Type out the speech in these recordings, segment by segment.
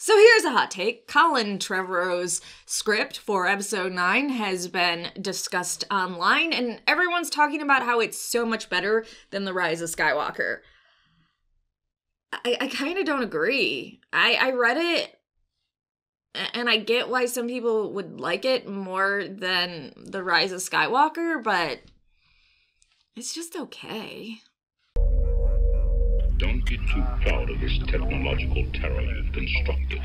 So here's a hot take. Colin Trevorrow's script for episode 9 has been discussed online, and everyone's talking about how it's so much better than The Rise of Skywalker. I kind of don't agree. I read it, and I get why some people would like it more than The Rise of Skywalker, but it's just okay. Don't be too proud of this technological terror you've constructed.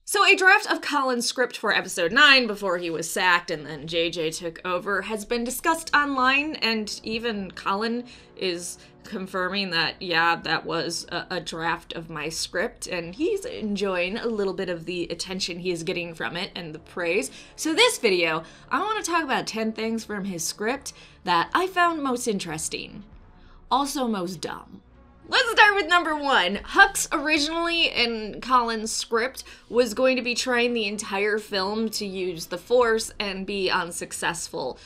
So a draft of Colin's script for episode 9 before he was sacked and then JJ took over has been discussed online, and even Colin is confirming that, yeah, that was a draft of my script, and he's enjoying a little bit of the attention he is getting from it and the praise. So this video, I want to talk about 10 things from his script that I found most interesting. Also most dumb. Let's start with number 1. Hux originally in Colin's script was going to be trying the entire film to use the Force and be unsuccessful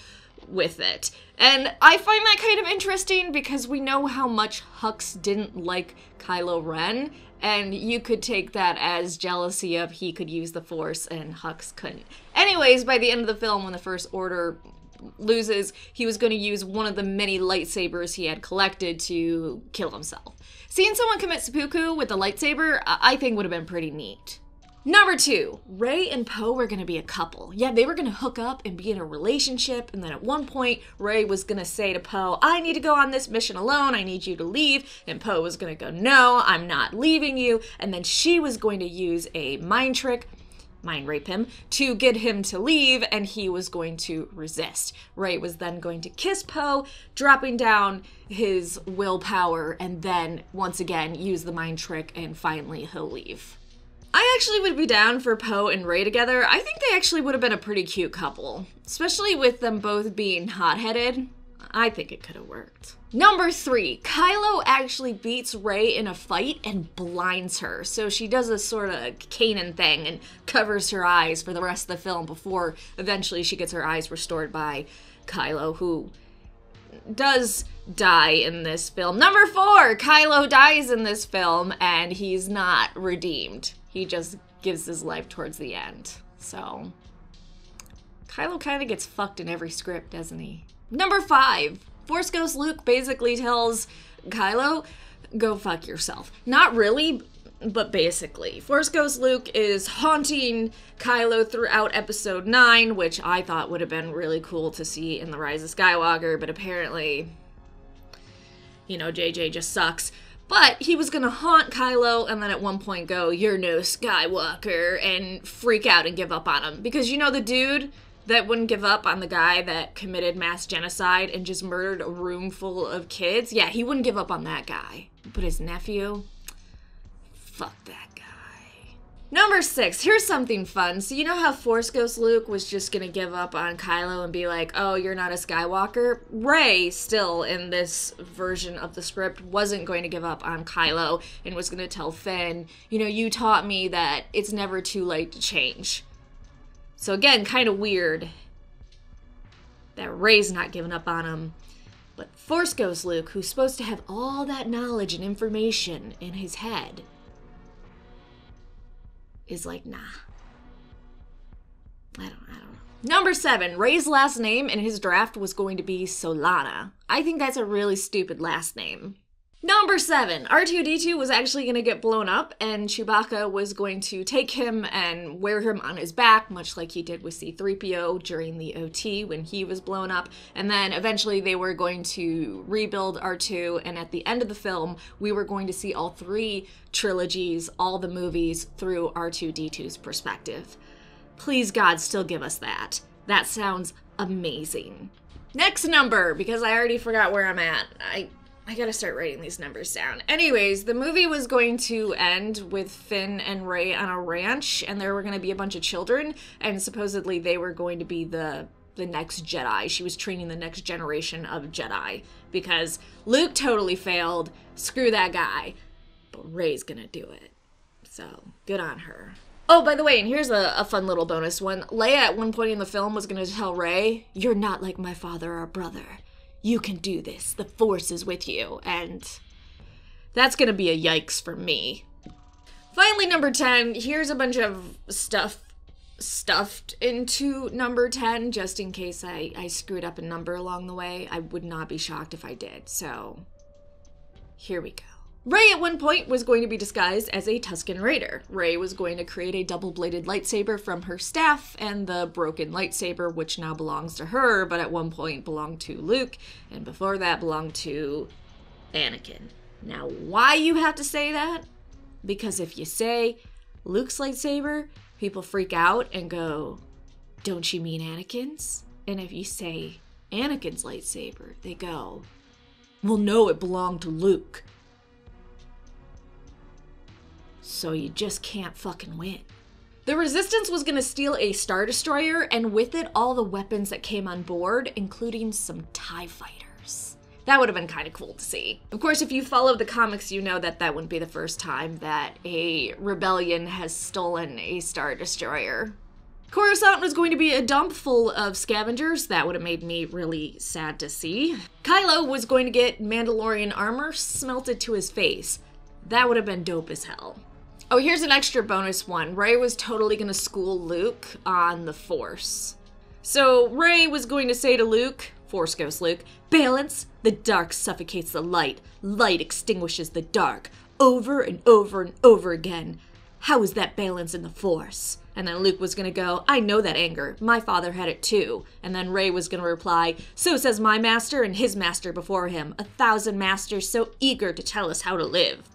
with it. And I find that kind of interesting because we know how much Hux didn't like Kylo Ren, and you could take that as jealousy of he could use the Force and Hux couldn't. Anyways, by the end of the film, when the First Order loses, he was going to use one of the many lightsabers he had collected to kill himself. Seeing someone commit seppuku with a lightsaber, I think would have been pretty neat. Number 2, Rey and Poe were going to be a couple. Yeah, they were going to hook up and be in a relationship, and then at one point, Rey was going to say to Poe, I need to go on this mission alone, I need you to leave, and Poe was going to go, no, I'm not leaving you, and then she was going to use a mind trick, mind rape him, to get him to leave, and he was going to resist. Rey was then going to kiss Poe, dropping down his willpower, and then once again use the mind trick, and finally he'll leave. I actually would be down for Poe and Rey together. I think they actually would have been a pretty cute couple, especially with them both being hot-headed. I think it could have worked. Number 3, Kylo actually beats Rey in a fight and blinds her. So she does a sort of Kanan thing and covers her eyes for the rest of the film before eventually she gets her eyes restored by Kylo, who does die in this film. Number 4, Kylo dies in this film and he's not redeemed. He just gives his life towards the end. So Kylo kind of gets fucked in every script, doesn't he? Number 5, Force Ghost Luke basically tells Kylo, go fuck yourself. Not really, but basically. Force Ghost Luke is haunting Kylo throughout episode 9, which I thought would have been really cool to see in The Rise of Skywalker, but apparently, you know, JJ just sucks. But he was gonna haunt Kylo and then at one point go, you're no Skywalker, and freak out and give up on him. Because you know the dude that wouldn't give up on the guy that committed mass genocide and just murdered a room full of kids? Yeah, he wouldn't give up on that guy. But his nephew? Fuck that guy. Number 6, here's something fun. So you know how Force Ghost Luke was just gonna give up on Kylo and be like, oh, you're not a Skywalker? Rey, still in this version of the script, wasn't going to give up on Kylo and was gonna tell Finn, you know, you taught me that it's never too late to change. So again, kind of weird that Rey's not giving up on him. But Force Ghost Luke, who's supposed to have all that knowledge and information in his head, is like, nah. I don't know. Number 7, Rey's last name in his draft was going to be Solana. I think that's a really stupid last name. Number 7, R2-D2 was actually going to get blown up, and Chewbacca was going to take him and wear him on his back, much like he did with C-3PO during the OT when he was blown up. And then eventually they were going to rebuild R2, and at the end of the film, we were going to see all 3 trilogies, all the movies, through R2-D2's perspective. Please, God, still give us that. That sounds amazing. Next number, because I already forgot where I'm at. I gotta start writing these numbers down. Anyways, the movie was going to end with Finn and Rey on a ranch, and there were going to be a bunch of children, and supposedly they were going to be the next Jedi. She was training the next generation of Jedi, because Luke totally failed. Screw that guy. But Rey's gonna do it. So, good on her. Oh, by the way, and here's a fun little bonus one. Leia at one point in the film was going to tell Rey, you're not like my father or brother. You can do this. The Force is with you. And that's going to be a yikes for me. Finally, number 10, here's a bunch of stuff stuffed into number 10, just in case I screwed up a number along the way. I would not be shocked if I did, so here we go. Rey at one point was going to be disguised as a Tusken Raider. Rey was going to create a double-bladed lightsaber from her staff, and the broken lightsaber, which now belongs to her, but at one point belonged to Luke, and before that belonged to Anakin. Now, why you have to say that? Because if you say Luke's lightsaber, people freak out and go, don't you mean Anakin's? And if you say Anakin's lightsaber, they go, well, no, it belonged to Luke. So you just can't fucking win. The Resistance was gonna steal a Star Destroyer, and with it, all the weapons that came on board, including some TIE fighters. That would have been kind of cool to see. Of course, if you follow the comics, you know that that wouldn't be the first time that a rebellion has stolen a Star Destroyer. Coruscant was going to be a dump full of scavengers. That would have made me really sad to see. Kylo was going to get Mandalorian armor smelted to his face. That would have been dope as hell. Oh, here's an extra bonus one. Rey was totally gonna school Luke on the Force. So Rey was going to say to Luke, Force Ghost Luke, balance, the dark suffocates the light. Light extinguishes the dark. Over and over and over again. How is that balance in the Force? And then Luke was gonna go, I know that anger. My father had it too. And then Rey was gonna reply, so says my master and his master before him. 1,000 masters so eager to tell us how to live.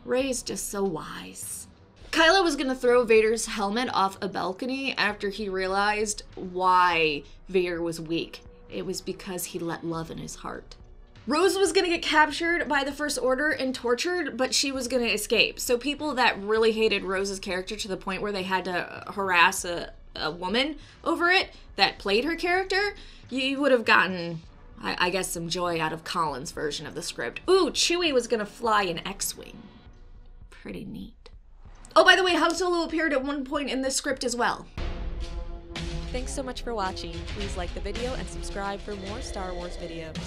Rey's just so wise. Kylo was gonna throw Vader's helmet off a balcony after he realized why Vader was weak. It was because he let love in his heart. Rose was gonna get captured by the First Order and tortured, but she was gonna escape. So people that really hated Rose's character to the point where they had to harass a woman over it that played her character, you would have gotten, I guess, some joy out of Colin's version of the script. Ooh, Chewie was gonna fly an X-Wing. Pretty neat. Oh, by the way, Han Solo appeared at one point in this script as well. Thanks so much for watching. Please like the video and subscribe for more Star Wars videos.